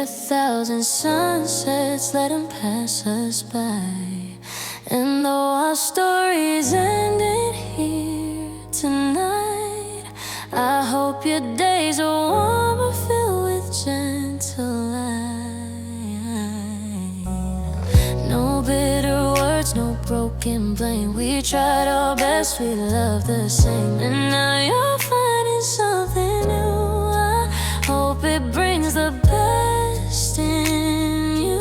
1,000 sunsets, let them pass us by. And though our stories ended here tonight, I hope your days are warmer, filled with gentle light. No bitter words, no broken blame. We tried our best, we love the same. And now you're finding something new. I hope it brings the best in you.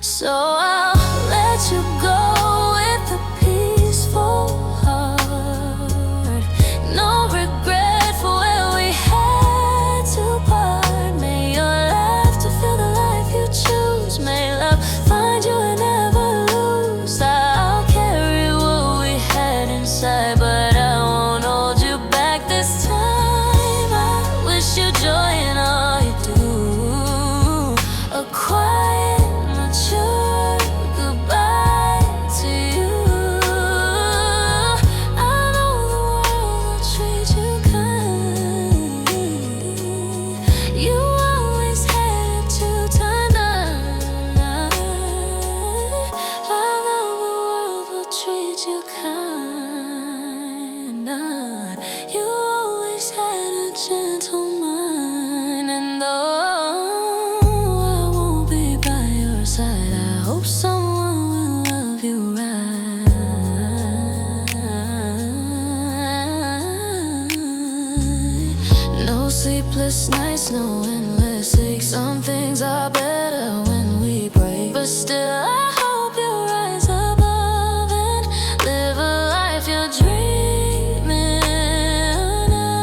So I'll let you go with a peaceful heart. No regret for where we had to part. May your laughter fill the life you choose. May love find you and never lose. I'll carry what we had inside, but I won't hold you back this time. I wish you joy in all you do. A quiet, mature goodbye to you. I know the world will treat you kind. You always had to turn on. I know the world will treat you kind. You always had a gentle mind. And though I won't be by your side, I hope someone will love you right. No sleepless nights, no endless aches. Some things are better when we break, but still I hope you rise above and live a life you're dreaming of.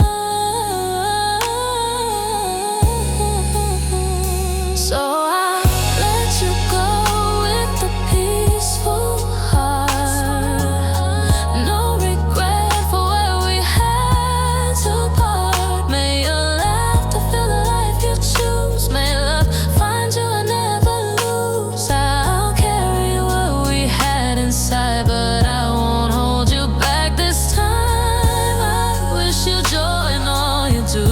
So I'll let you go with a peaceful heart. No regret for where we had to part. May your laughter fill the life you choose. May love find you and never lose. I'll carry what we had inside, but I won't hold you back this time. I wish you joy in all you do.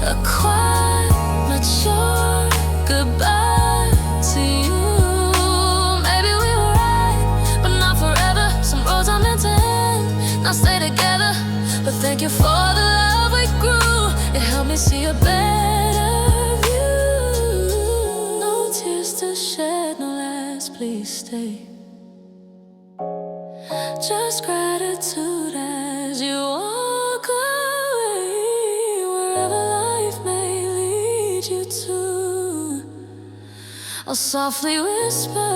A quiet, mature goodbye to you. Maybe we were right, but not forever. Some roads are meant to end, not stay together. But thank you for the love we grew. It helped me see a better view. No tears to shed, no lies, please stay. Just gratitude as you walk away, wherever life may lead you to. I'll softly whisper,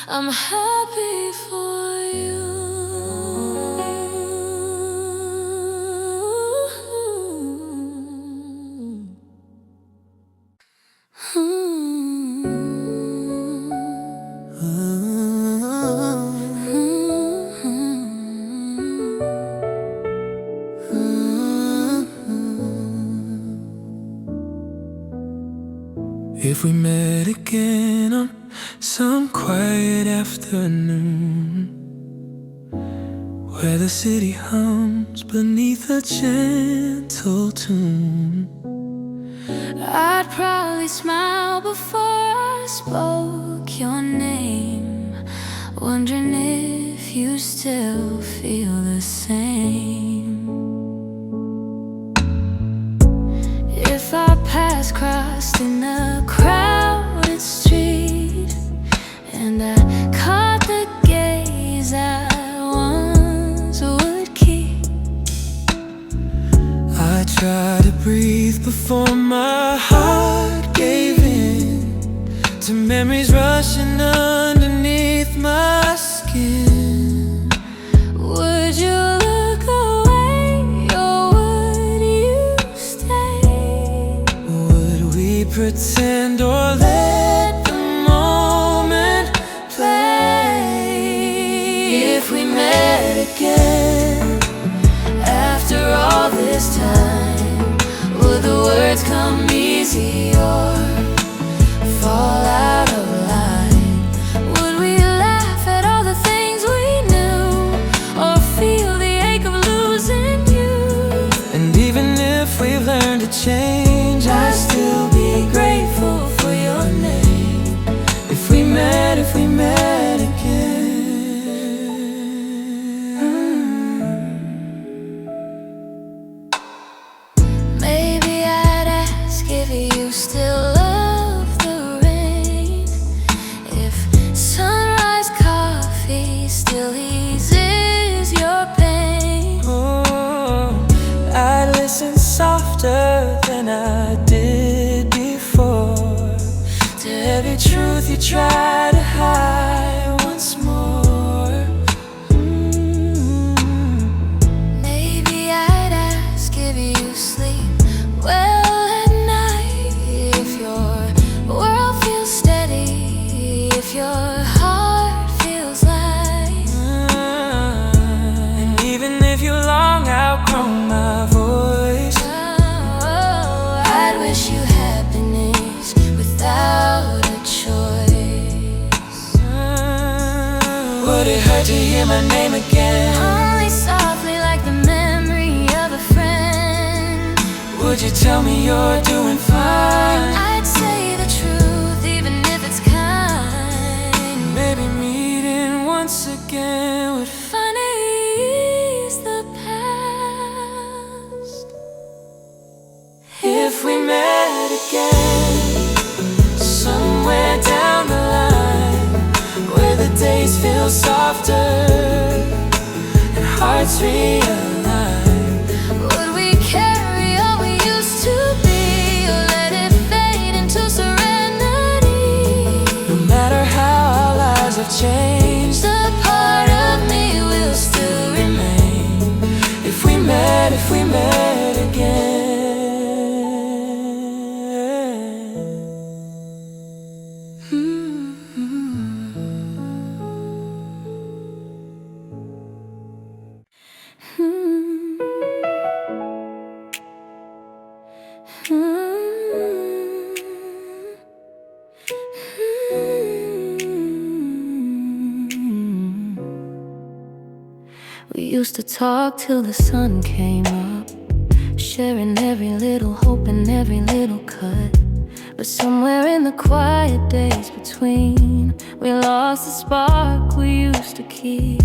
I'm happy for you. If we met again on some quiet afternoon, where the city hums beneath a gentle tune, I'd probably smile before I spoke your name, wondering if you still feel the same. If our paths crossed in a crowded street and I caught the gaze I once would keep, I tried to breathe before my heart gave in to memories rushing underneath my skin. would you look away or would you stay? Would we pretend or let the moment play? If we met again after all this time, would the words come easy or fall out of line? Would we laugh at all the things we knew or feel than I did before. To every truth you try to hide once more. Maybe I'd ask if you sleep well at night, if your world feels steady, if your heart feels light. And even if you long outgrown my voice, I'd wish you happiness without a choice. Would it hurt to hear my name again? Only softly, like the memory of a friend. Would you tell me you're doing fine? I'd say the truth, even if it's kind. Maybe meeting once again would Finally ease the past. if we met again, somewhere down the line, where the days feel softer and hearts realign. Would we carry all we used to be, or let it fade into serenity? No matter how our lives have changed, The part of me will still remain. if we met again. We used to talk till the sun came up, sharing every little hope and every little cut. But somewhere in the quiet days between, we lost the spark we used to keep.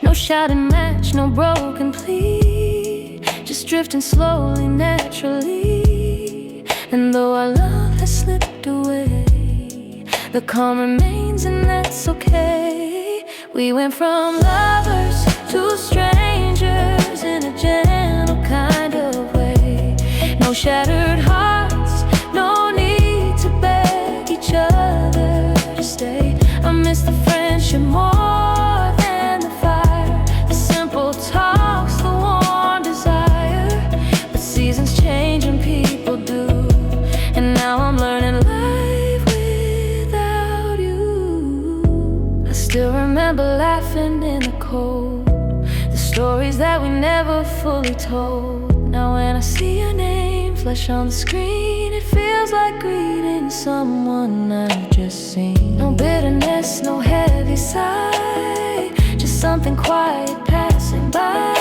No shouting match, no broken plea, just drifting slowly, naturally. And though our love has slipped away, the calm remains, and that's okay. We went from lovers to strangers in a gentle kind of way. No shattered hearts, no need to beg each other to stay. I miss the friendship more than the fire, the simple talks, the warm desire. But seasons change and people do, and now I'm learning life without you. I still remember laughing in the cold, the stories that we never fully told. Now when I see your name flash on the screen, it feels like greeting someone I've just seen. No bitterness, no heavy sigh, just something quiet passing by.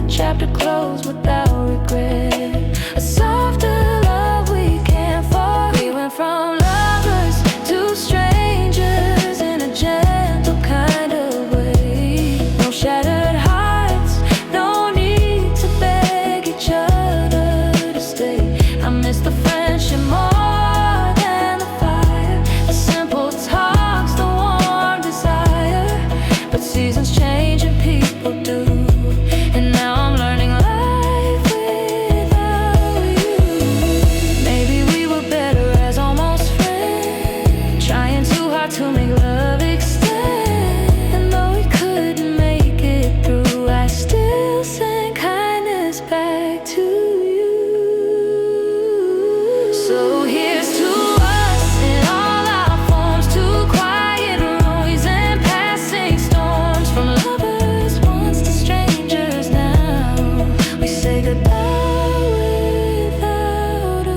A chapter closed without regret, a softer love we can't forget. We went from lovers to strangers in a gentle kind of way. No shattered hearts, no need to beg each other to stay. I miss the friendship more than the fire, the simple talks, the warm desire. But seasons change and people do, and now I'm learning life without you. Maybe we were better as almost friends, trying too hard to make love extend. And though we couldn't make it through, I still send kindness back to you. So here's to us in all our forms, to quiet noise and passing storms. From lovers once to strangers now, we say goodbye without a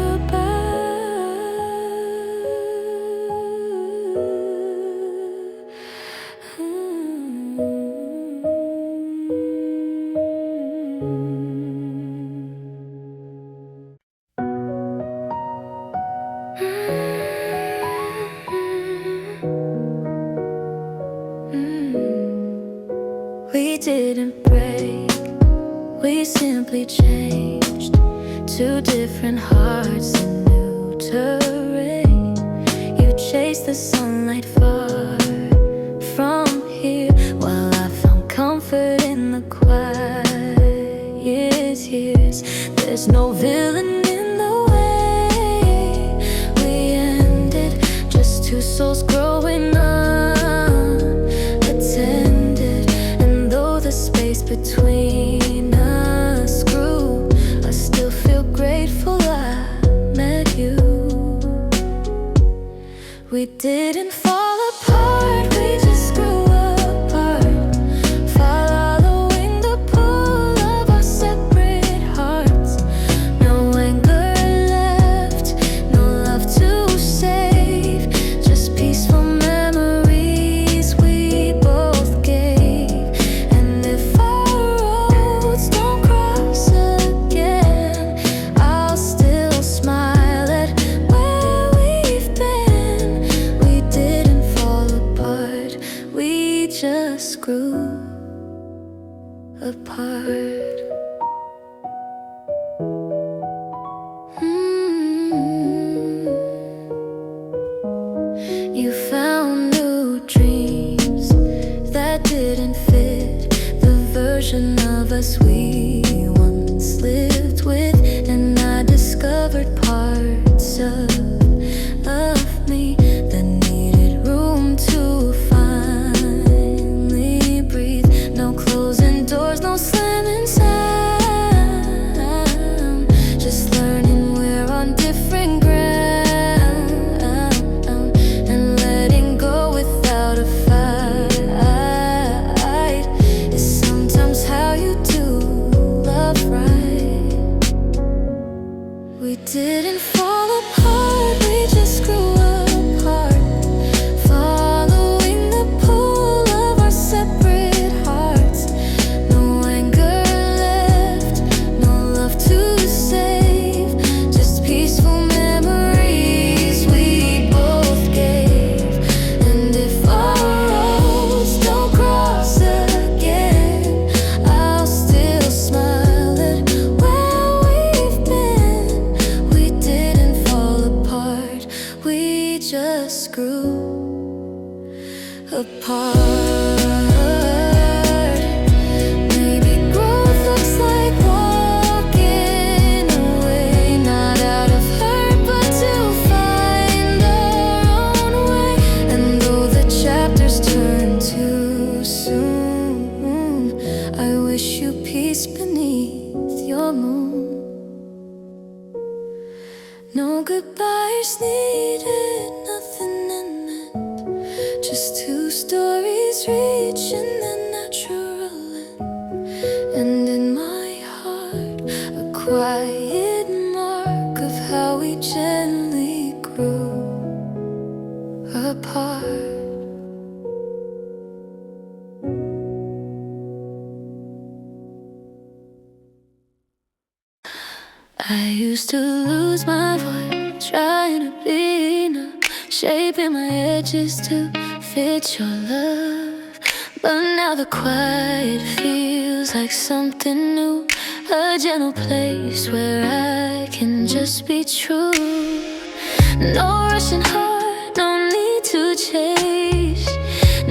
We didn't break, we simply changed. Two different hearts in new terrain. You chased the sunlight far from here, while I found comfort in the quiet years. There's no villain in the way we ended, just two souls growing unattended. And though the space between us grew, I still feel grateful I met you. We didn't fall apart, we just grew apart, following the pull of our separate hearts. No anger left, no love to save, just peaceful memories we both gave. And if our roads don't cross again, I'll still smile at where we've been. We didn't fall apart, we just grew apart. You found new dreams that didn't fit the version of us we once lived with. And I discovered parts of me that needed room to finally breathe. No closing doors, no slamming sound, just learning we're on different ground, and letting go without a fight is sometimes how you do love right. We didn't fall apart, we just grew apart, following the pull of our separate hearts. No anger left, no love to save, just peaceful memories we both gave. And if our roads don't cross again, I'll still smile at where we've been. We didn't fall apart, we just grew apart. Maybe growth looks like walking away, not out of hurt but to find our own way. And though the chapters turn too soon, I wish you peace beneath your moon. No goodbyes needed, nothing in it, just two stories reaching their natural end. And in my heart, a quiet mark of how we gently grew apart. I used to lose my voice, trying to be enough, shaping my edges to fit your love. But now the quiet feels like something new, a gentle place where I can just be true. No rushing heart, no need to chase,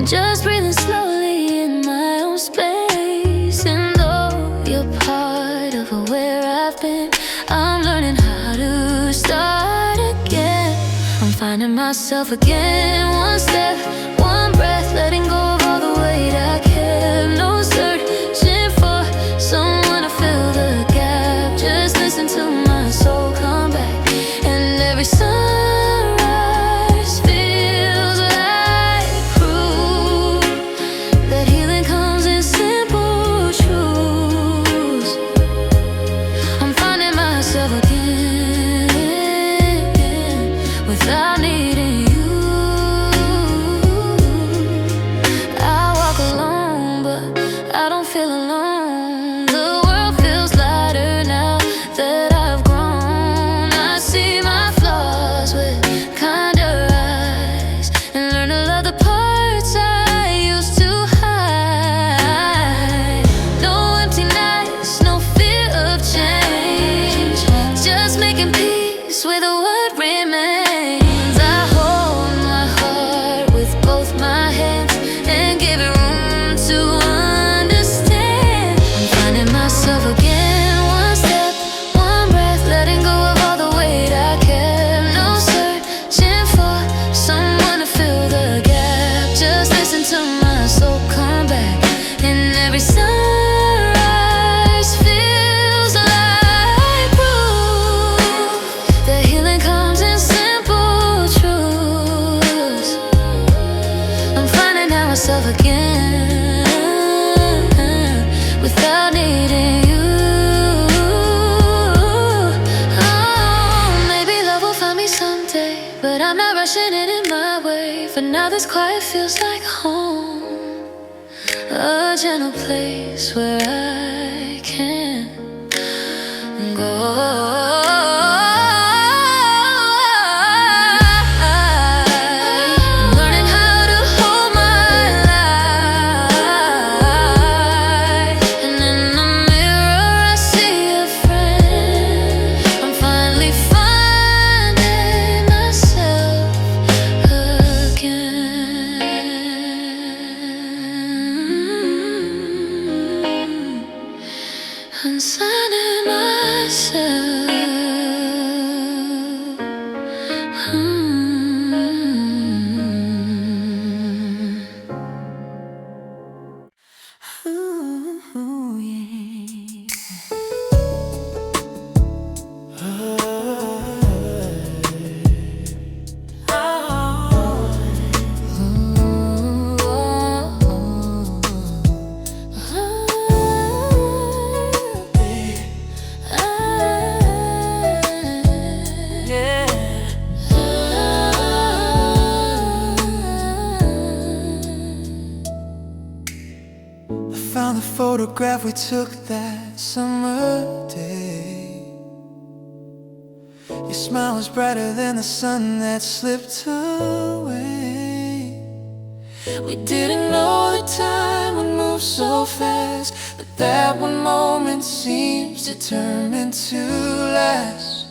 just breathing slowly in my own space. And though you're part of where I've been, I'm learning how to start again. I'm finding myself again, one step, one breath, letting go of all the weight I kept. No searching for someone to fill the gap, just listen to my soul come back. And every sunrise feels like proof that healing comes in simple truths. I'm finding myself again without needing you. I walk alone, but this quiet feels like home, a gentle place where I can go. Finding myself. Ooh, yeah. Found the photograph we took that summer day. Your smile was brighter than the sun that slipped away. We didn't know the time would move so fast, but that one moment seems determined to last.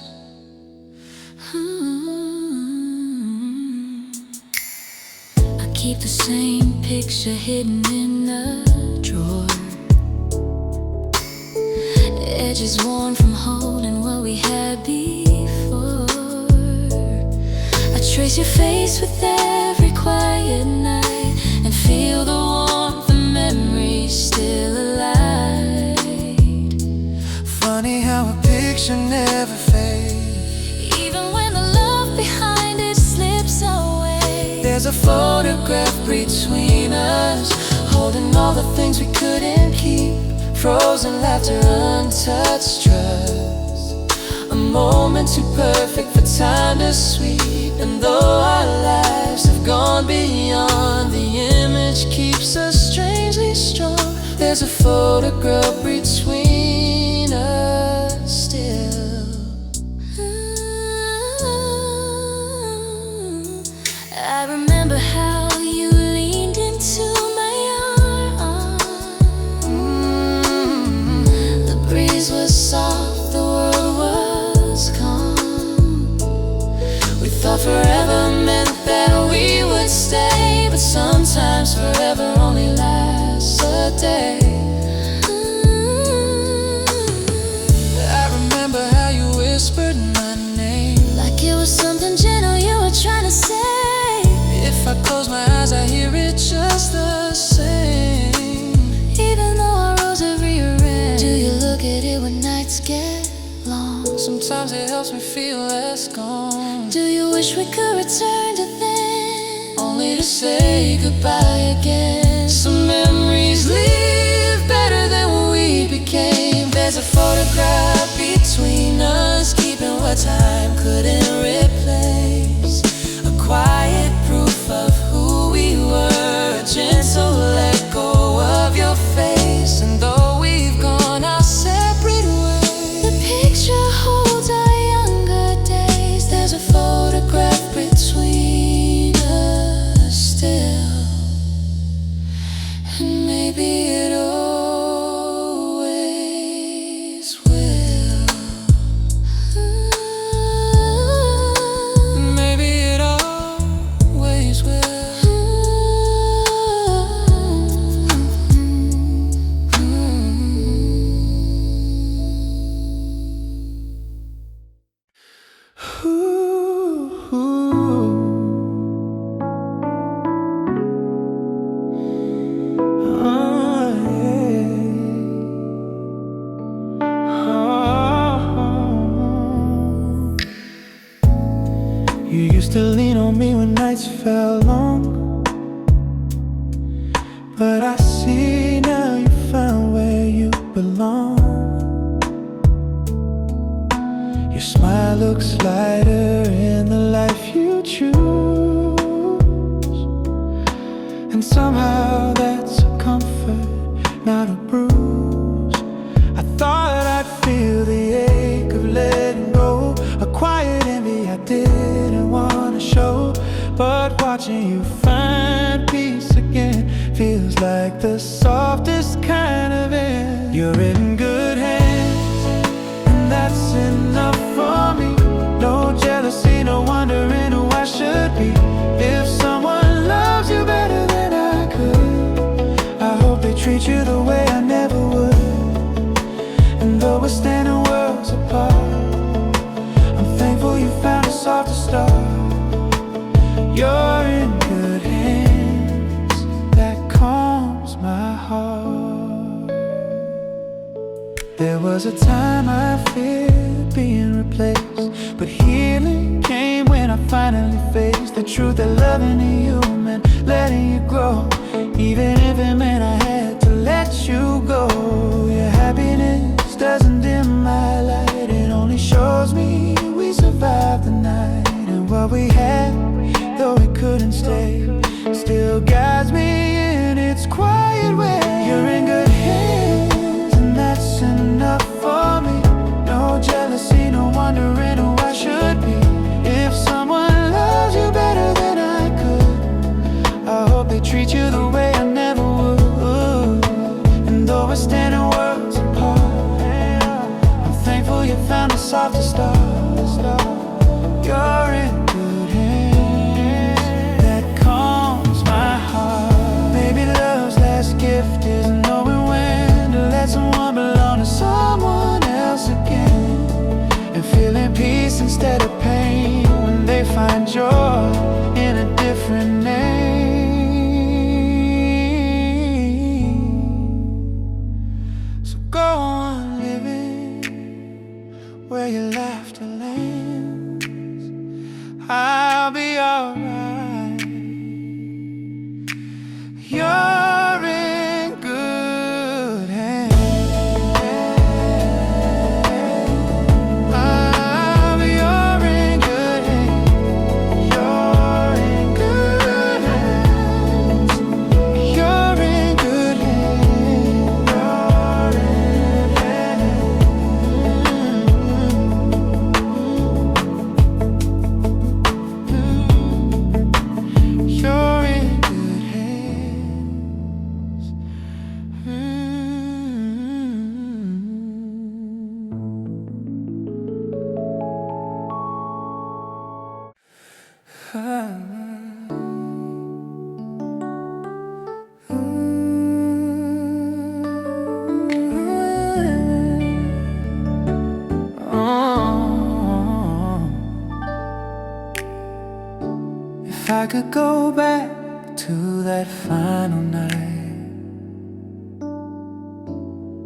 I keep the same picture hidden in a drawer. Edges worn from holding what we had before. I trace your face with every quiet night and feel the warmth of memories still alive. Funny how a picture never fades, even when the love behind it slips away. there's a photograph between us, holding all the things we couldn't keep. Frozen laughter, untouched trust, a moment too perfect for time to sweep. And though our lives have gone beyond, the image keeps us strangely strong. There's a photograph between us still. I remember how you leaned into my arm. The breeze was soft, the world was calm. We thought forever meant that we would stay, but sometimes forever only lasts a day. I remember how you whispered my name, Like it was something gentle you were trying to say. if I close my eyes I hear it just the same. Even though our roads are rearranged, do you look at it when nights get long? Sometimes it helps me feel less gone, Do you wish we could return to then, only to say goodbye again. Some memories live better than what we became. There's a photograph between us, keeping what time couldn't replace. A quiet proof of who we were, a gentle let go of your face. And though we've gone our separate ways, the picture holds our younger days. There's a photograph between us still, and maybe it always will. Maybe it always will. You used to lean on me when nights fell long, but I see now you found where you belong. Your smile looks lighter in the life you choose. but watching you find peace again feels like the softest kind of air. You're in good hands, and that's enough for me. No jealousy, no wondering who I should be. If someone loves you better than I could, I hope they treat you the way I never would. And though we're standing worlds apart, I'm thankful you found a softer star. You're in good hands, that calms my heart. There was a time I feared being replaced, but healing came when I finally faced the truth that loving you meant letting you grow, even if it meant I had to let you go. Your happiness doesn't dim my light, it only shows me we survived the night. And what we had, though it couldn't stay, still guides me in its quiet way. You're in good hands, and that's enough for me. No jealousy, no wondering who I should be. If someone loves you better than I could, I hope they treat you the way I never would. And though we're standing worlds apart, I'm thankful you found a softer star. You're in good hands, that calms my heart. Maybe love's last gift is knowing when to let someone belong to someone else again, and feeling peace instead of pain when they find joy in a different name. So go on living where your laughter lands. I'll be alright. You're in good hands. You're in good hands. You're in good hands. You're in good hands. You're in good hands. If I could go back to that final night,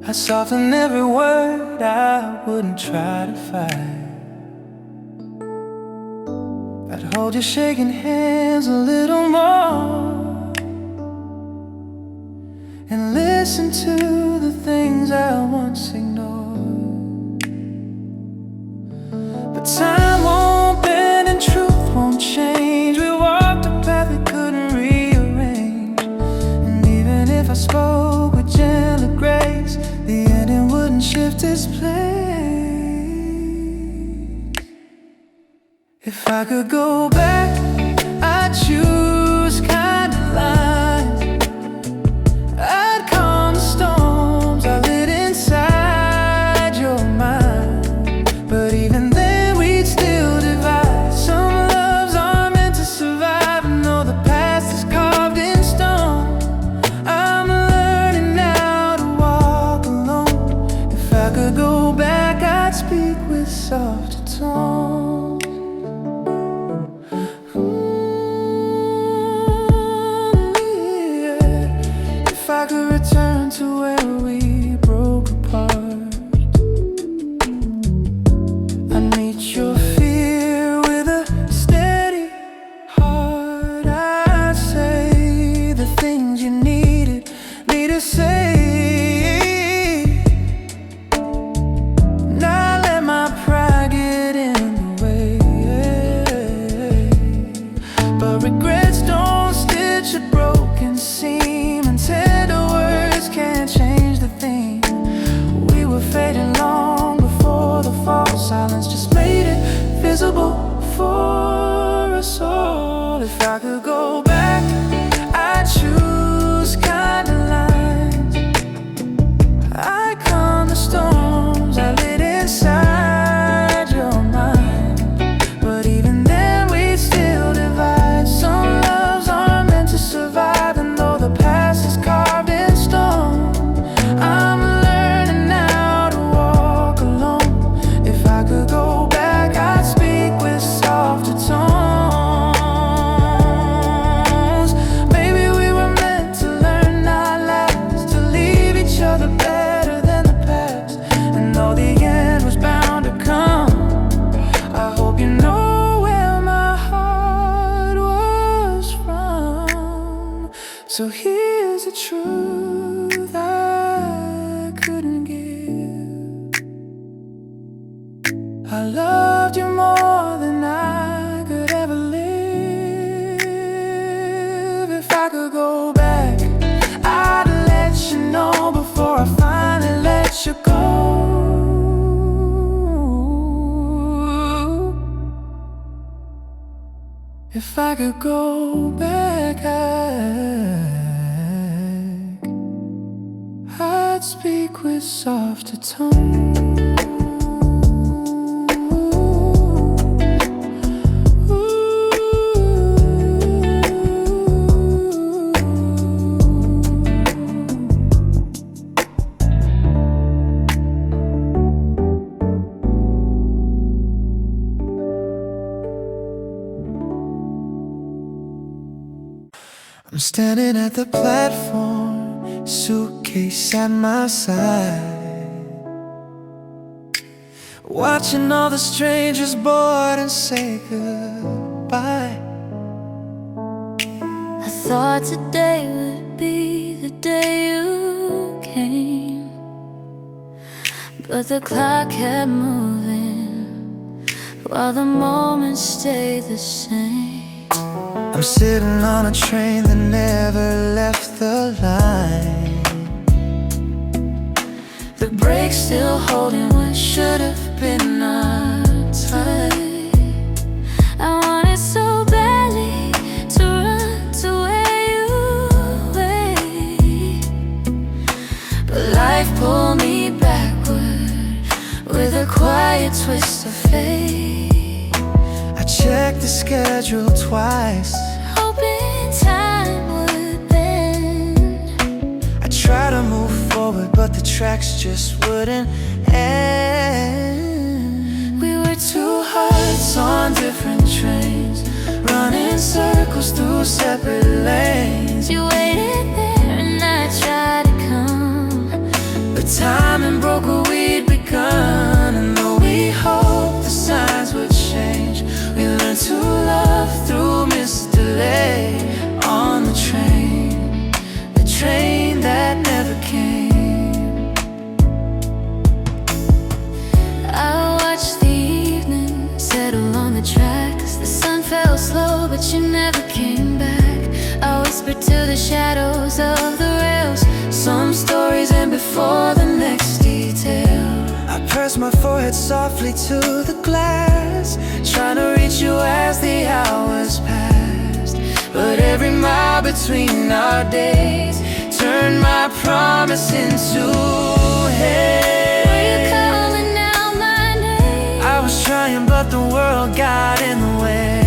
I'd soften every word, I wouldn't try to fight. I'd hold your shaking hands a little more and listen to the things I once ignored. But time won't bend and truth won't change. We walked a path we couldn't rearrange, and even if I spoke with gentle grace, the ending wouldn't shift its place. If I could go back, I'd choose kinder lines. I'd calm the storms I lit inside your mind. But even then we'd still divide. Some loves are meant to survive, and though the past is carved in stone, I'm learning now to walk alone. If I could go back, I'd speak with softer tones. If I could return to where we broke apart, I'd meet your fear with a steady heart. I'd say the things you needed me to say, not let my pride get in the way. But regrets don't stitch a broken seam, and tender words can't change the theme. We were fading long before the fall. Silence just made it visible for us all. If I So here's the truth I couldn't give. I loved you more than I could ever live. If I could go back, I'd let you know before I finally let you go. If I could go back, I'd speak with softer tone. I'm standing at the platform, suitcase at my side, watching all the strangers board and say goodbye. I thought today would be the day you came, but the clock kept moving while the moments stayed the same. I'm sitting on a train that never left the line, The brakes still holding what should have been our time. I wanted so badly to run to where you wait, but life pulled me backward with a quiet twist of fate. I checked the schedule twice, Hoping time would bend. I tried to move forward but the tracks just wouldn't end. We were Two hearts on different trains, running circles through separate lanes. You waited there and I tried to come, But timing broke what we'd begun. And though we hoped the signs would change, we learned to love through missed delay. On the train that never came. I watched the evening settle on the tracks. The sun fell slow but you never came back. I whispered to the shadows of the rails, some stories end before the next detail. I pressed my forehead softly to the glass, trying to reach you as the hours passed. But every mile between our days turned my promise into hate. Were you calling out my name? I was trying but the world got in the way.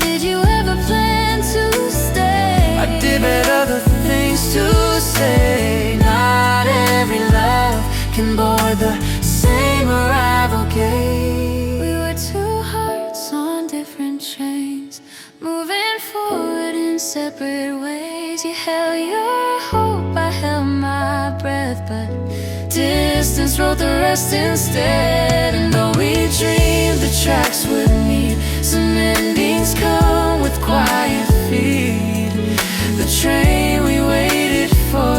Did you ever plan to stay? I did, but other things to say. Not every love can board the same arrival gate. We were two hearts on different trains, moving forward in separate ways. You held your hope, I held my breath, but distance wrote the rest instead. And though we dreamed the tracks would meet, some endings come with quiet feet. The train we waited for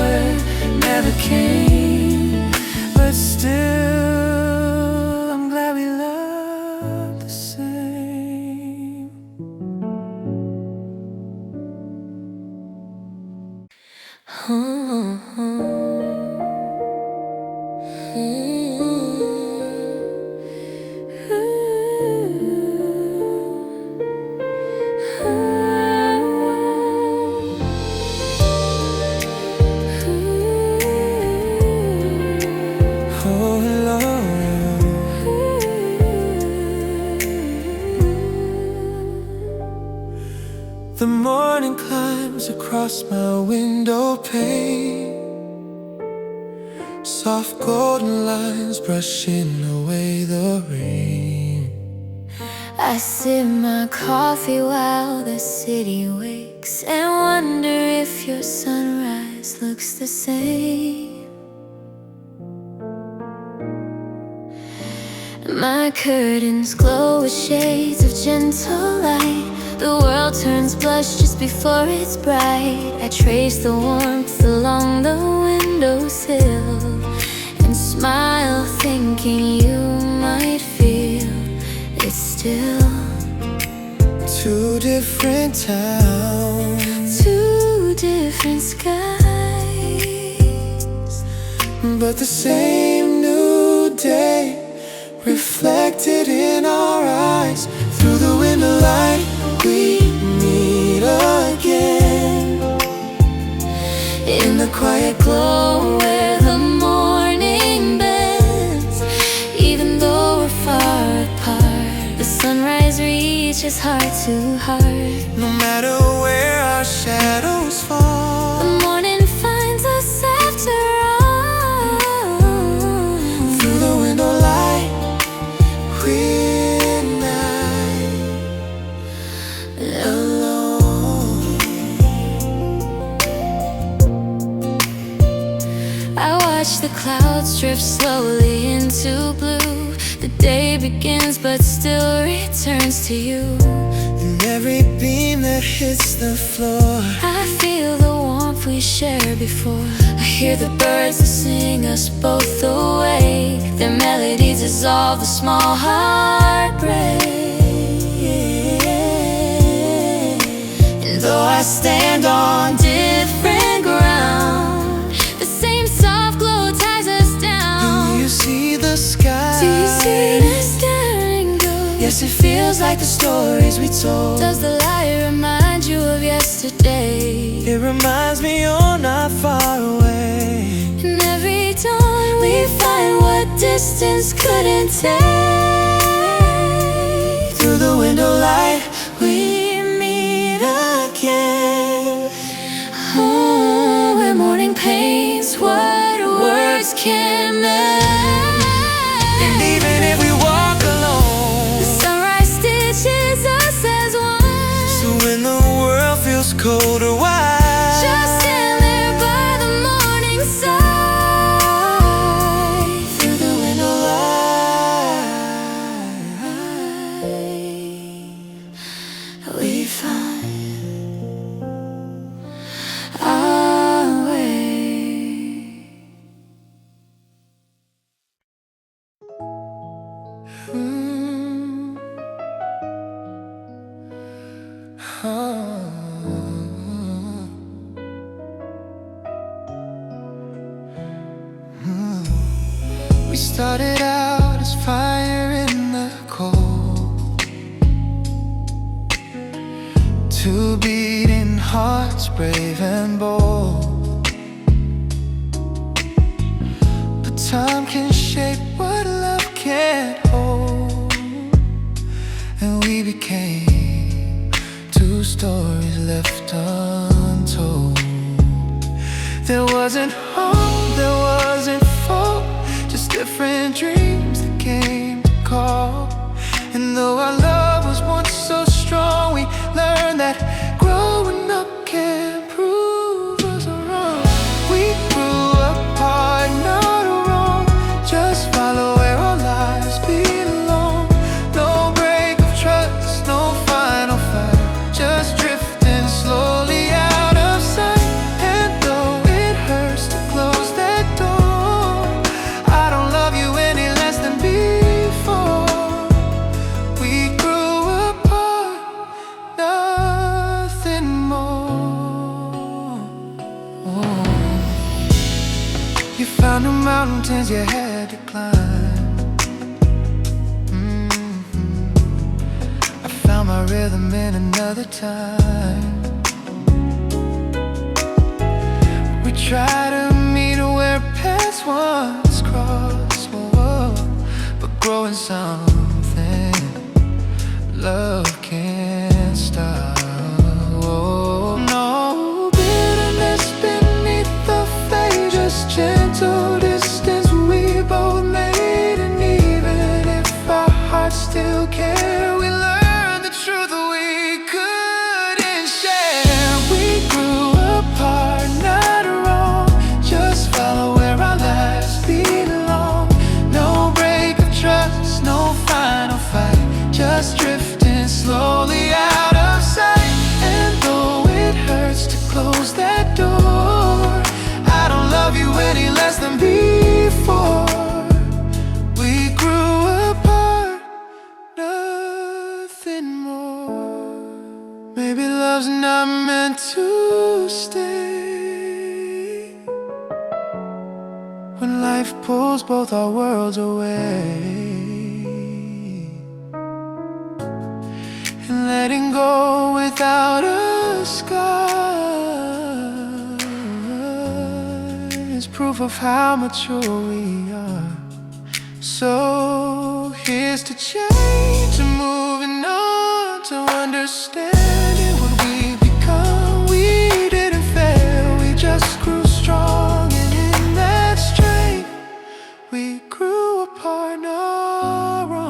never came, but still I'm glad we loved the same. Oh Lord, the morning climbs across my window pane, soft golden lines brushing away the rain. I sip my coffee while the city wakes and wonder if your sunrise looks the same. My curtains glow with shades of gentle light, The world turns blush just before it's bright. I trace the warmth along the windowsill and smile, thinking you might feel it still. Two different towns, Two different skies, but the same new day reflected in our eyes. Through the window light we meet again, in the quiet glow where the morning bends. Even though we're far apart, the sunrise reaches heart to heart. no matter where our shadows fall. The morning finds us after all. Through the window light we're not alone. I watch the clouds drift slowly into blue. The day begins but still returns to you. And every beam that hits the floor, I feel the warmth we shared before. I hear the birds that sing us both awake. Their melodies dissolve the small heartbreak. And though I stand on different ground, the same soft glow ties us down. do you see the sky? Do you see the staring gold? Yes, it feels like the stories we told. Does the light remind you of yesterday? It reminds me you're not far away. In every dawn we find what distance couldn't take. Through the window light we meet again. Oh, where morning paints what words can't make. And even if we walk alone, The sunrise stitches us as one. so when the world feels cold or wide, Just stand there by the morning side. through the window light We find our way. We started out as fire in the cold, two beating hearts, brave and bold. But time can shape what love can't hold, and we became two stories left untold. There wasn't hope, there wasn't fault, just different dreams that came to call. And though our love was once so strong, we learned that growing up can't prove us wrong. We grew apart, not wrong, just follow where our lives belong. No break of trust, no final fight, just drifting slowly out of sight. And though it hurts to close that door, I don't love you any less than before. We grew apart, nothing more. You found new mountains you had to climb. I found my rhythm in another time. We try to meet where paths once crossed, but growing something love can't stop. No bitterness beneath the face, just gentle distance we both made. And even if our hearts still care, we learned the truth we couldn't share. We grew apart, not wrong, just follow where our lives belong. both our worlds away. And letting go without a scar is proof of how mature we are. So here's to change and moving on, to understanding what we've become. We didn't fail, we just grew strong, and in that strength we grew apart, not wrong.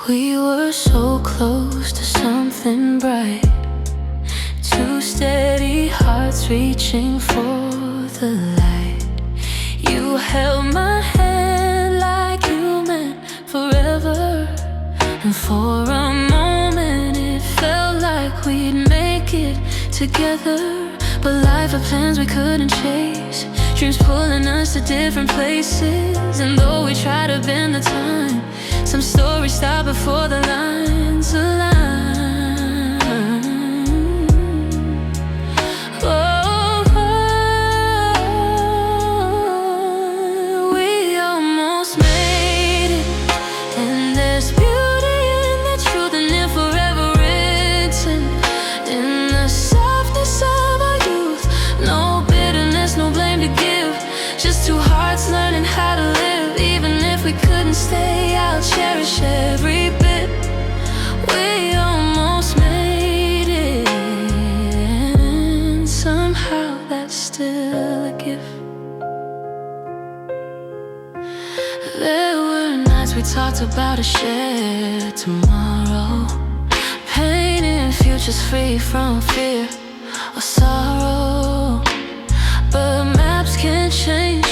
We were so close to something bright, two steady hearts reaching for the light. You held my hand like you meant forever, and for a moment it felt like we'd make it together. But life had plans we couldn't chase, dreams pulling us to different places. And though we tried to bend the time, some stories stop before the lines align. Oh, we almost made it, and there's beauty in the truth, and it forever written in the softness of our youth. No bitterness, no blame to give, just two hearts learning how to live. Even if we couldn't stay, I'll cherish every bit. We almost made it, and somehow that's still a gift. There were nights we talked about a shared tomorrow, painting futures free from fear or sorrow. But maps can change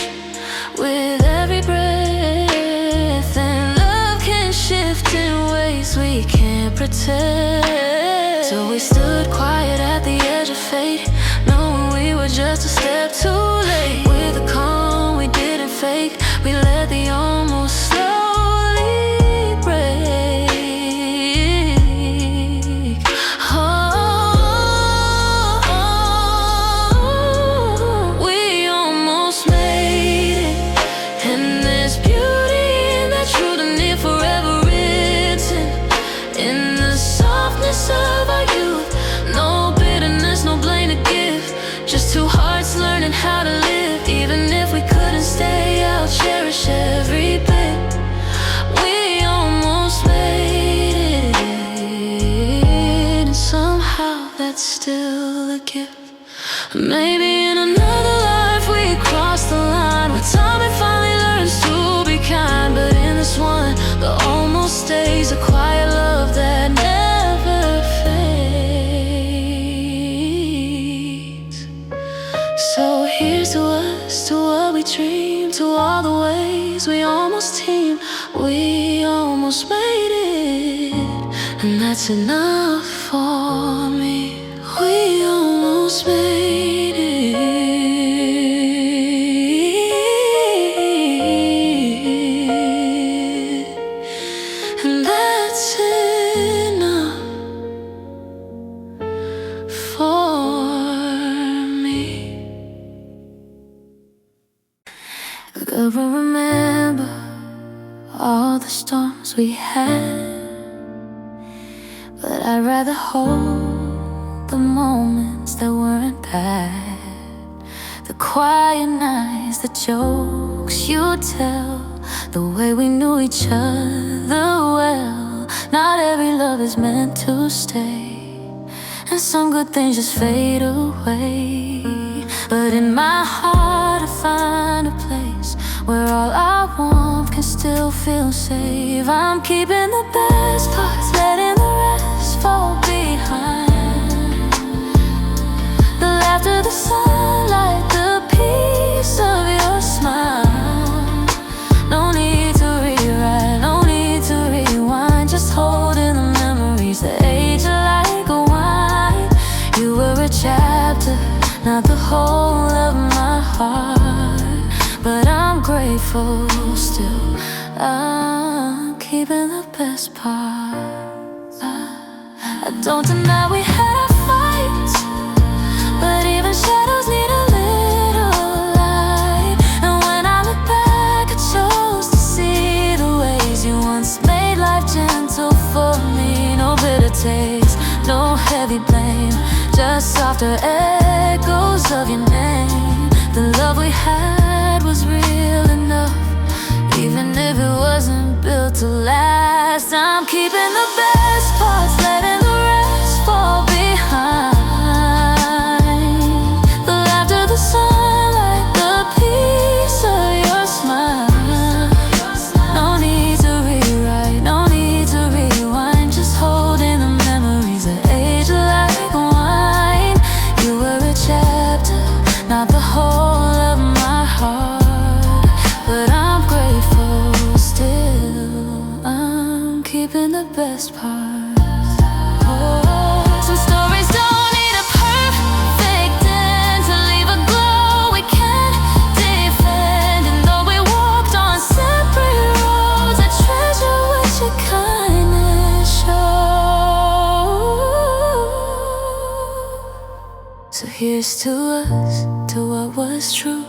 with every breath, and love can shift in ways we can't pretend. So we stood quiet at the edge of fate, knowing we were just a step too late. With a calm we didn't fake, we let the almost slowly break. Oh, we almost made it, and there's beauty in that truth, and it forever written in the softness of our youth. No bitterness, no blame to give, just two hearts learning how to live. Even if we couldn't stay, I'll cherish every bit. We almost made it, and somehow that's still a gift. Maybe in another life we crossed the line, where time it finally learns to be kind. But in this one, the almost stays a quiet love that never fades. So here's to us, to what we dream, to all the ways we almost team. We almost made it, and that's enough for me. We almost made it, and that's enough for me. Girl, remember all the storms we had, but I'd rather hold the moments that weren't bad. The quiet nights, the jokes you tell, the way we knew each other well. Not every love is meant to stay, and some good things just fade away. But in my heart I find a place where all I want can still feel safe. I'm keeping the best parts, letting the rest fall behind. The laughter, the sunlight, the peace of your smile. grateful still. I'm keeping the best parts. I don't deny we had our fights, but even shadows need a little light. And when I look back, I chose to see the ways you once made life gentle for me. No bitter taste, no heavy blame, just softer echoes of your name. The love we had was real enough, even if it wasn't built to last. I'm keeping the best parts, letting the rest fall behind. The laughter, the sunlight, the peace of your smile. No need to rewrite, no need to rewind, just holding the memories that age like wine. You were a chapter, not the whole of my heart, but I'm grateful still. I'm keeping the best parts. Some stories don't need a perfect end to leave a glow we can't defend. And though we walked on separate roads, I treasure what your kindness showed. So here's to us, to what was true,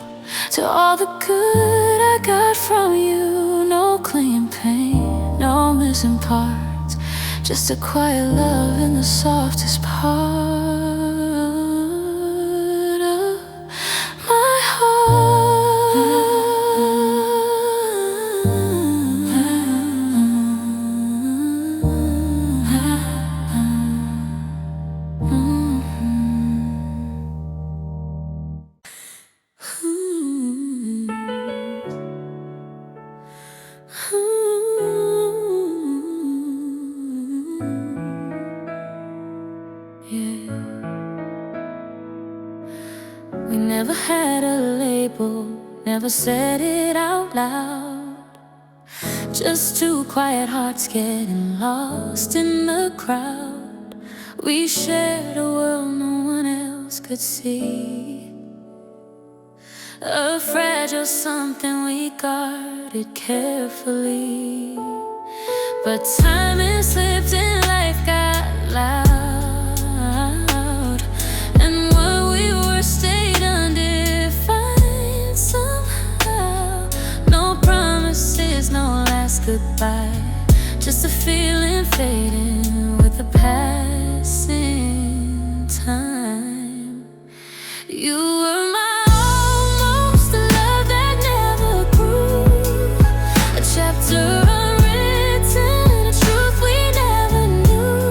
to all the good I got from you. No clinging pain, no missing parts, just a quiet love in the softest part of my We never had a label, never said it out loud. Just two quiet hearts getting lost in the crowd. We shared a world no one else could see, a fragile something we guarded carefully. But time has slipped and life got loud, and what we were stayed undefined somehow. No promises, no last goodbye, just a feeling fading with the passing time. You were my almost, a love that never grew, a chapter unwritten, a truth we never knew.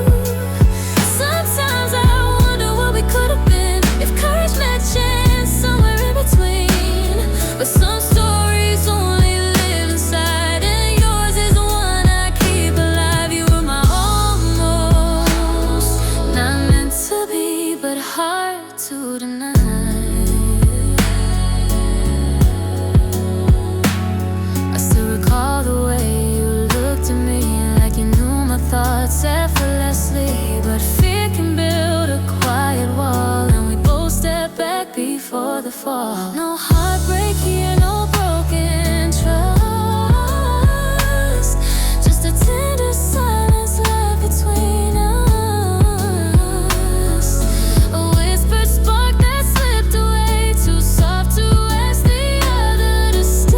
Sometimes I wonder what we could have been if courage met chance somewhere in between. But some stories only live inside, and yours is the one I keep alive. You were my almost, not meant to be, but hard to deny. I still recall the way you looked at me, like you knew my thoughts effortlessly. But fear can build a quiet wall, and we both step back before the fall. No heartbreak here, no broken trust, just a tender silence left between us. A whispered spark that slipped away, too soft to ask the other to stay.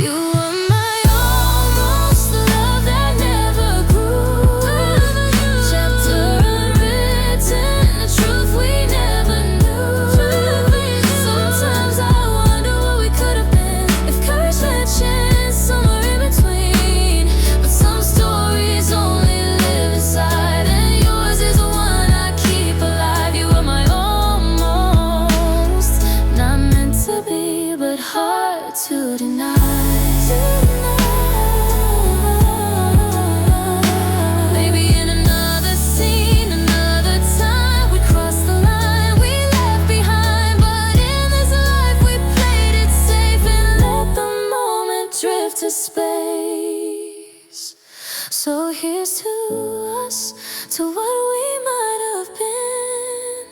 You were my almost, the love that never grew, chapter unwritten, a truth we never knew. Sometimes I wonder what we could have been if courage had chance somewhere in between. But some stories only live inside, and yours is the one I keep alive. You were my almost, not meant to be, but hard to deny. Maybe in another scene, another time, we crossed the line we left behind. But in this life we played it safe and let the moment drift to space. So here's to us, to what we might have been,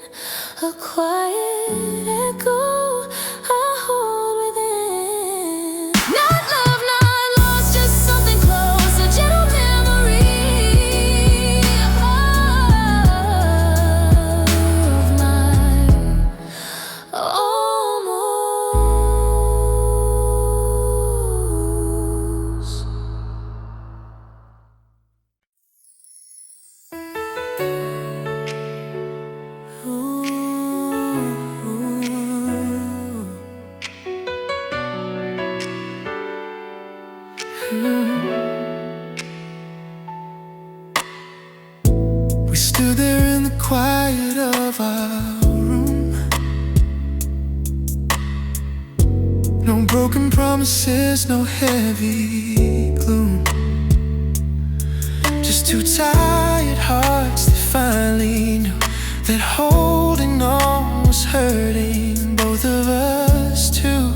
a quiet quiet echo I hold within. Not love, not lost, just something close, a gentle memory of my almost. We stood there in the quiet of our room. No broken promises, no heavy gloom. Just two tired hearts that finally knew that holding on was hurting both of us too.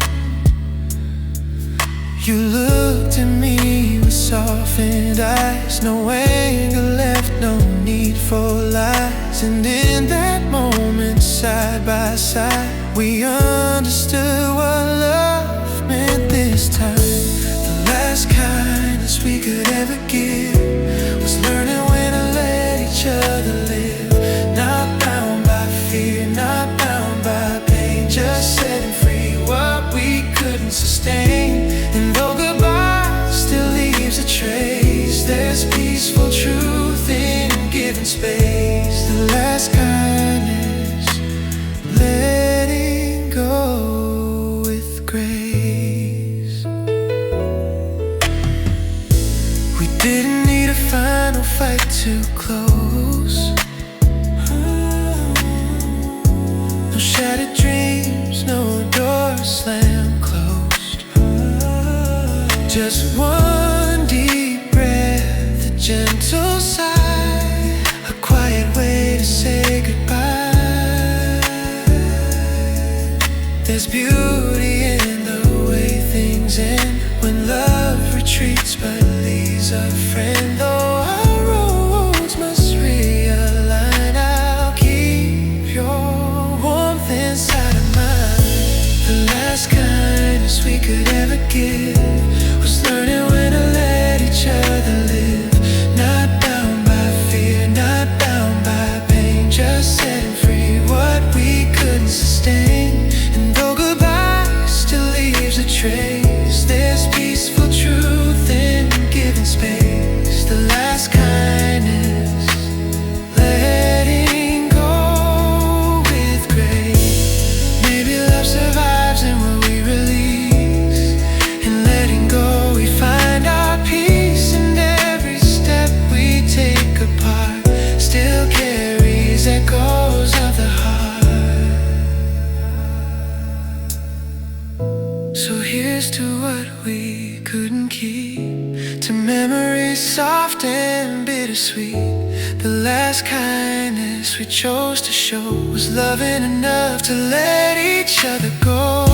You looked at me with softened eyes, no anger left, no need for lies. And in that moment, side by side, we understood what love meant this time. The last kindness we could ever give was learning when to let each other live. Not bound by fear, not bound by pain, just setting free what we couldn't sustain. And though goodbye still leaves a trace, there's peaceful truth in giving space. The last kindness, letting go with grace. We didn't need a final fight to close. No shattered dreams, no doors slammed closed. Just one deep breath, a gentle sigh, a quiet way to say goodbye. There's beauty in the way things end when love retreats but leaves a friend. Though our roads must realign, I'll keep your warmth inside of mine. The last kindness we could ever give was learning when to let each other live. Not bound by fear, not bound by pain, just setting free what we couldn't sustain. And though goodbye still leaves a trace, there's peaceful truth in giving space. The last kindness, letting go with grace. Maybe love survives in what we release. In letting go we find our peace, and every step we take apart still carries echoes of the heart. So here's to what we couldn't keep, to memories soft and bittersweet. The last kindness we chose to show was loving enough to let each other go.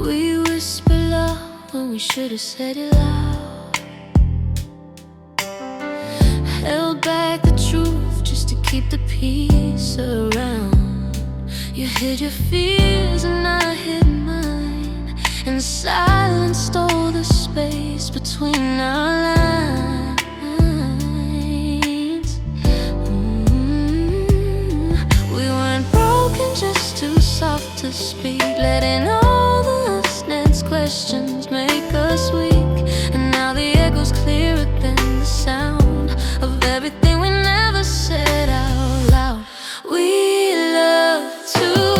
We whisper loud when we should have said it loud. Held back the truth just to keep the peace around. You hid your fears and I hid mine, and silence stole the space between our lines. We weren't broken, just too soft to speak, letting all the next questions make us weak. And now the echo's clearer than the sound of everything we never said out loud. We love to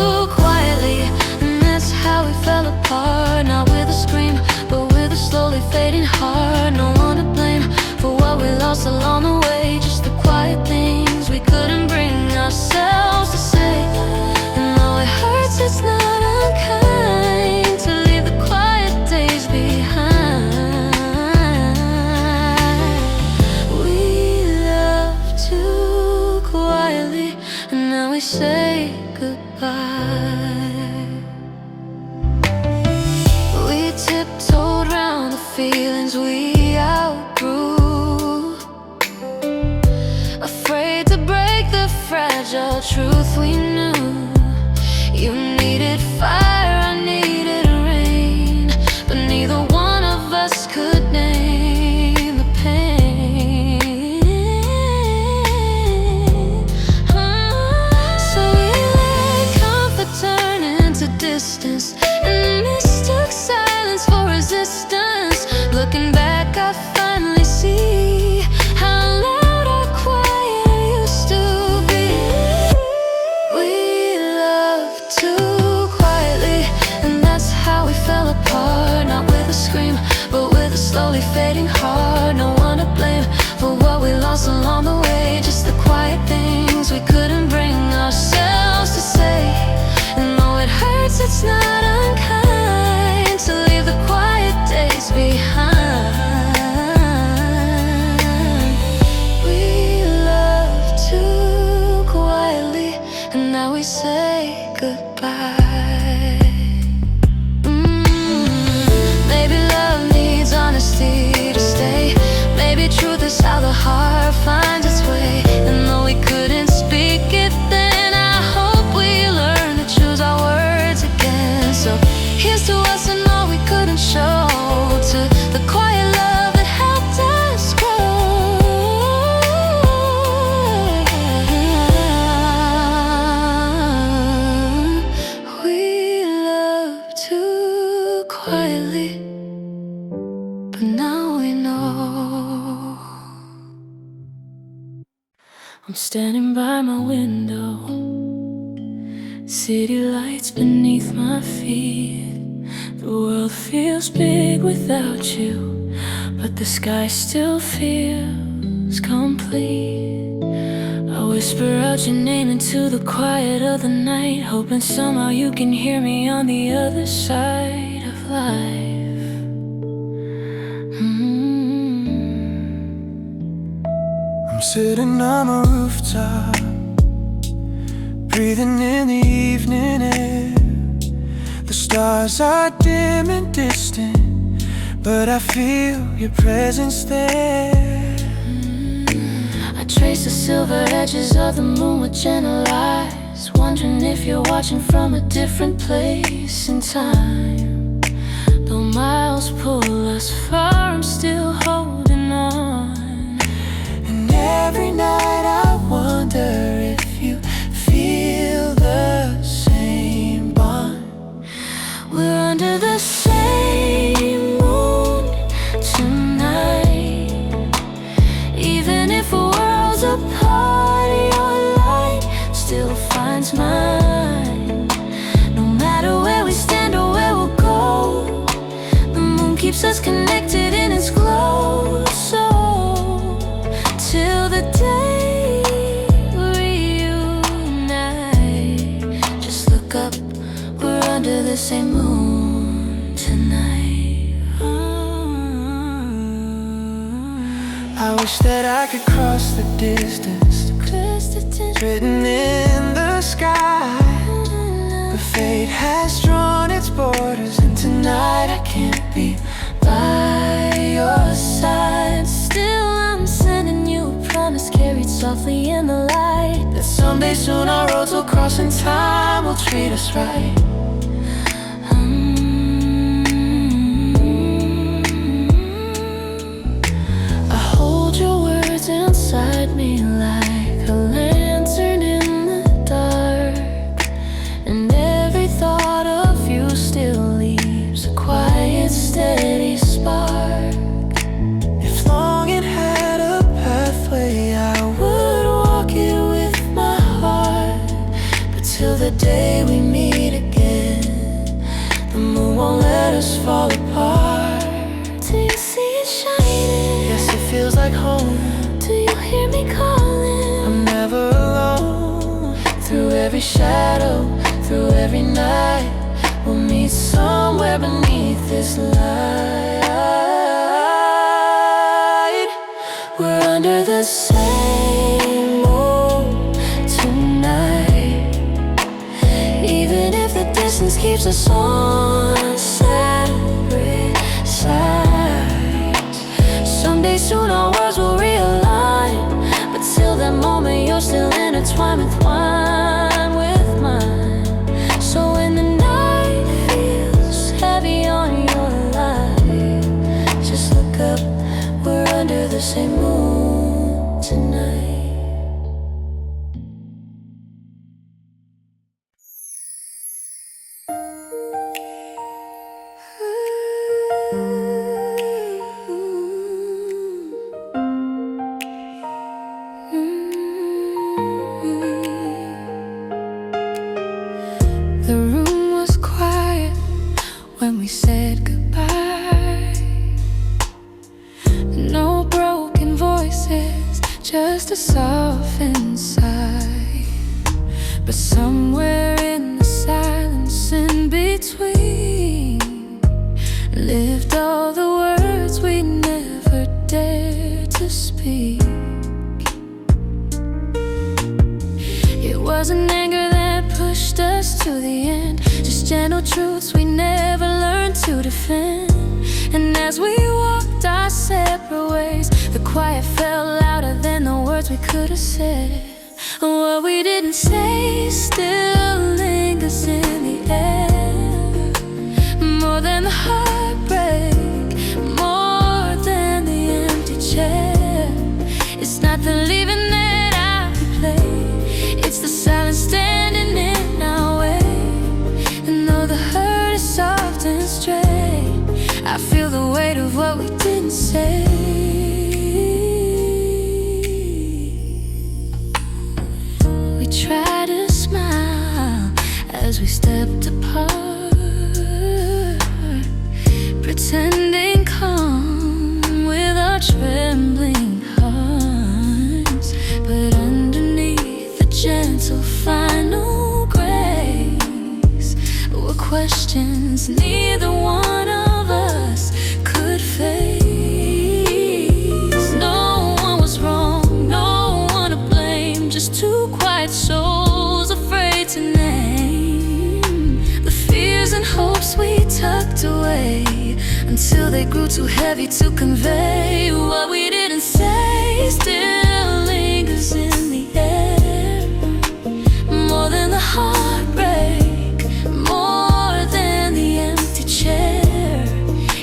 truth we knew. You needed fire, I needed rain, but neither one of us could name the pain. So we let comfort turn into distance, and mistook silence for resistance. Looking back, I finally see how loud or quiet used to be. We loved too quietly, and that's how we fell apart. Not with a scream, but with a slowly fading heart. No one to blame for what we lost along the way. Just the quiet things we couldn't bring ourselves to say. And though it hurts, it's not unkind to leave the quiet days behind. We loved too quietly, and now we say goodbye. Maybe love needs honesty to stay. Maybe truth is how the heart finds its way. And though we couldn't speak it then, I hope we learn to choose our words again. So here's to us and all we couldn't show, to the quiet love that helped us grow. We loved too quietly, but now we know. I'm standing by my window, city lights beneath my feet. The world feels big without you, but the sky still feels complete. I whisper out your name into the quiet of the night, hoping somehow you can hear me on the other side of life. I'm sitting on a rooftop, breathing in the evening air. The stars are dim and distant, but I feel your presence there. I trace the silver edges of the moon with gentle eyes, wondering if you're watching from a different place in time. Though miles pull us far, I'm still holding on. And every night I wonder if you feel the same bond. We're under the same moon tonight. Even if we're worlds apart, your light still finds mine. No matter where we stand or where we'll go, the moon keeps us connected in its glow. So till the day we reunite, just look up, we're under the same moon tonight. I wish that I could cross the distance, written in the sky. But fate has drawn its borders, and tonight I can't be by your side. Still, I'm sending you a promise carried softly in the light, That someday soon our roads will cross and time will treat us right. I hold your words inside me like a lantern in the dark, and every thought of you still leaves a quiet, steady spark. If longing had a pathway, I would walk it with my heart. But till the day we meet again, the moon won't let us fall apart. Do you see it shining? Yes, it feels like home. Do you hear me calling? I'm never alone. Through every shadow, through every night, we'll meet somewhere beneath this light. We're under the same moon tonight. Even if the distance keeps us on separate sides, someday soon our worlds will realign. But till that moment, you're still intertwined with wine. room was quiet when we said goodbye. No broken voices, just a softened sigh. But somewhere in the silence in between lived all the words we never dared to speak. It wasn't anger that pushed us to the end, just gentle truths we never learned to defend. And as we walked our separate ways, the quiet felt louder than the words we could have said. What we didn't say still lingers in the air, more than the heartbreak, more than the empty chair. It's not the leaving that I replay, it's the silence standing in our way. And though the hurt is soft and straight, I feel the weight of what we didn't say. We tried to smile as we stepped apart, pretending calm with our trembling hearts. But underneath the gentle final grace were questions neither one of us could face. No one was wrong, no one to blame, just two quiet souls afraid to name the fears and hopes we tucked away until they grew too heavy to convey. What we didn't say still lingers in the air, more than the heartbreak, more than the empty chair.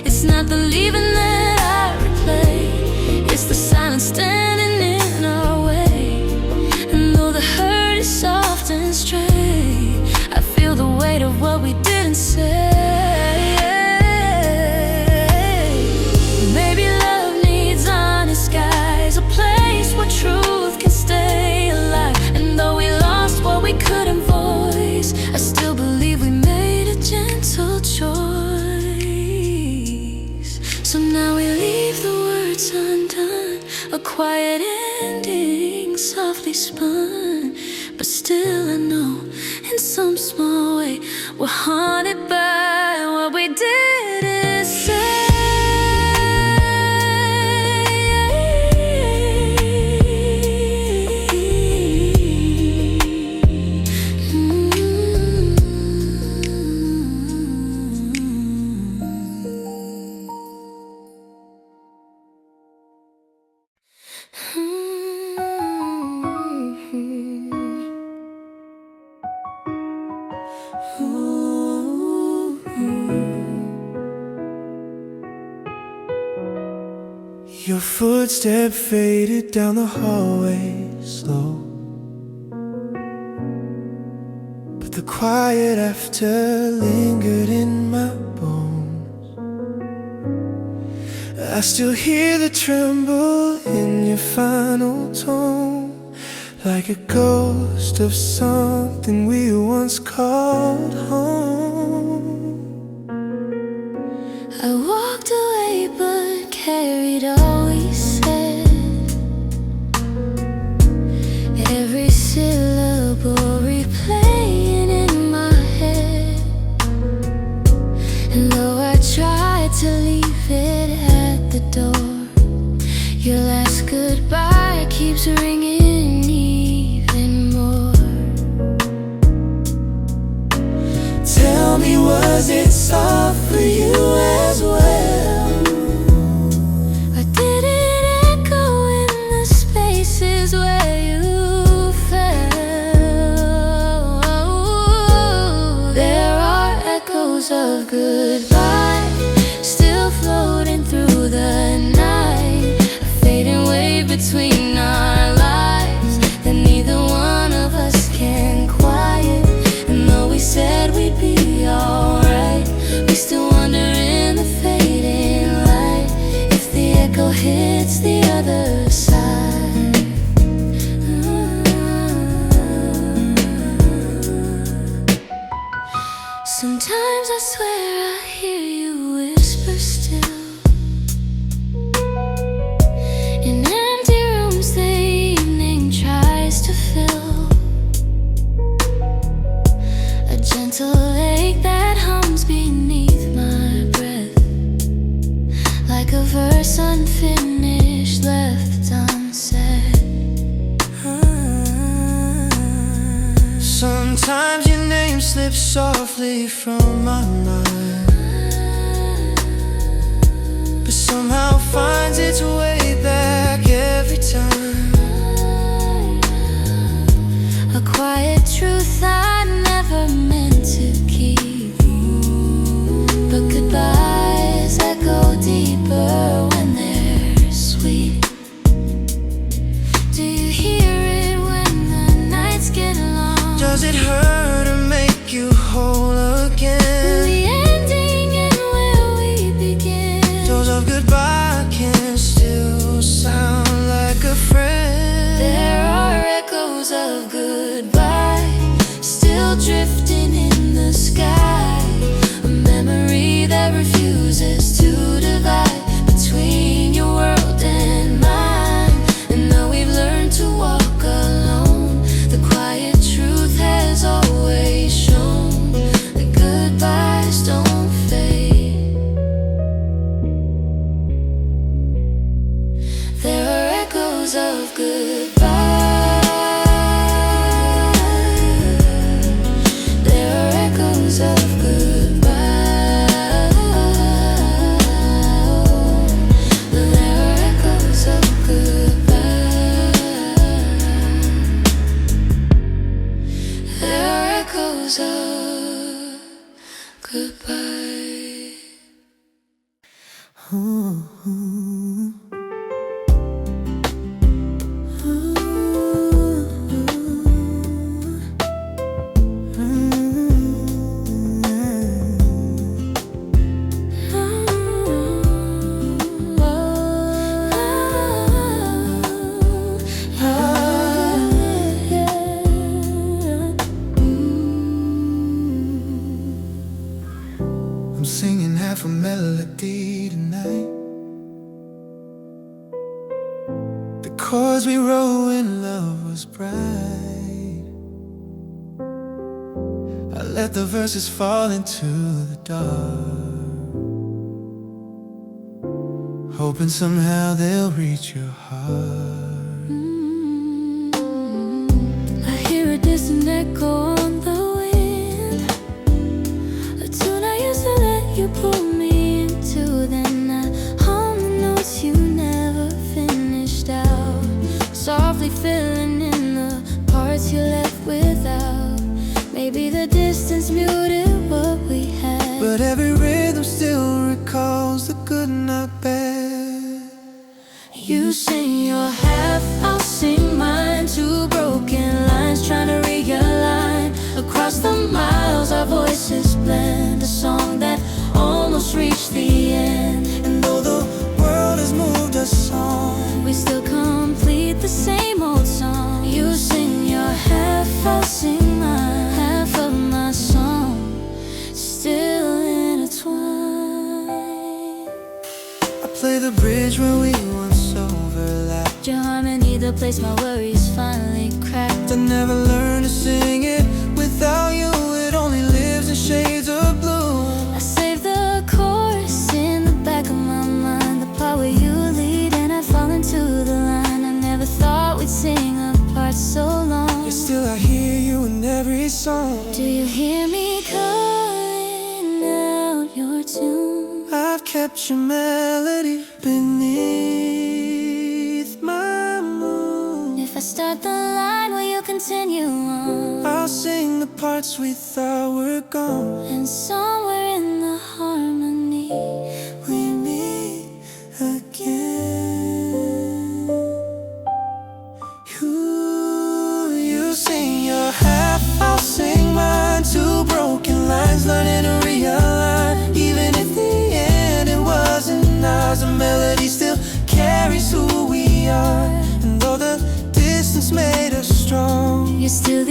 It's not the leaving that I replay, it's the silence standing in our way. And though the hurt is soft and straight, I feel the weight of what we didn't say. Truth can stay alive, and though we lost what we couldn't voice, I still believe we made a gentle choice. So now we leave the words undone, a quiet ending softly spun. But still I know in some small way we're haunted by what we didn't say. Your footsteps faded down the hallway slow, but the quiet after lingered in my bones. I still hear the tremble in your final tone, like a ghost of something we once called home. I walked away but carried all we said, every syllable replaying in my head. And though I tried to leave it at the door, your last goodbye keeps ringing even more. Tell me, was it soft for you as well? Where you fell, there are echoes of goodbye still floating through the night, a fading wave between our lives that neither one of us can quiet. And though we said we'd be alright, we still wonder in the fading light if the echo hits the other side. Sometimes I swear I hear you whisper still in empty rooms the evening tries to fill. A gentle ache that hums beneath my breath, like a verse unfinished left unsaid. Sometimes your name slips softly from my mind, but somehow finds its way back every time. A quiet truth I never meant to keep, but goodbyes echo deeper when they're sweet. Do you hear it when the nights get long? Does it hurt or make you whole again? The ending and where we begin. Doors of goodbye can still sound like a friend. There are echoes of goodbye still drifting in the sky, a memory that refuses to divide between your world and mine. And though we've learned to walk alone, the quiet truth has always shown that goodbyes don't fade. There are echoes of goodbye. There are echoes of goodbye. There are echoes of goodbye. There are echoes of goodbye. I'm singing half a melody tonight. The chords we wrote when love was bright. I let the verses fall into the dark, hoping somehow they'll reach your heart. I hear a distant echo on the wind, a tune I used to let you pull me into. Then I hum the notes you never finished out, softly filling in the parts you left without. Maybe the distance muted what we had, But every rhythm still recalls the good and the bad. you sing your half, I'll sing mine. Two broken lines trying to realign. Across the miles our voices blend, a song that almost reached the end. And though the world has moved us on, We still complete the same old song. You sing your half, I'll sing mine. Half of my song still intertwined. I play the bridge where we once overlapped. Your harmony, the place my worries finally cracked. I never learned to sing it without you. It only lives in shades of blue. I save the chorus in the back of my mind, the part where you lead and I fall into the line. I never thought we'd sing apart so long. Yet still I hear you in every song. Do you hear me calling out your tune? I've kept your melody beneath my moon. If I start the line, will you continue on? I'll sing the parts we thought were gone. And somewhere in the harmony We meet again. You sing your half, I'll sing mine. Two broken lines, learning to realign. Even if the end it wasn't ours, the melody still carries who we are. And though the distance made us strong, you're still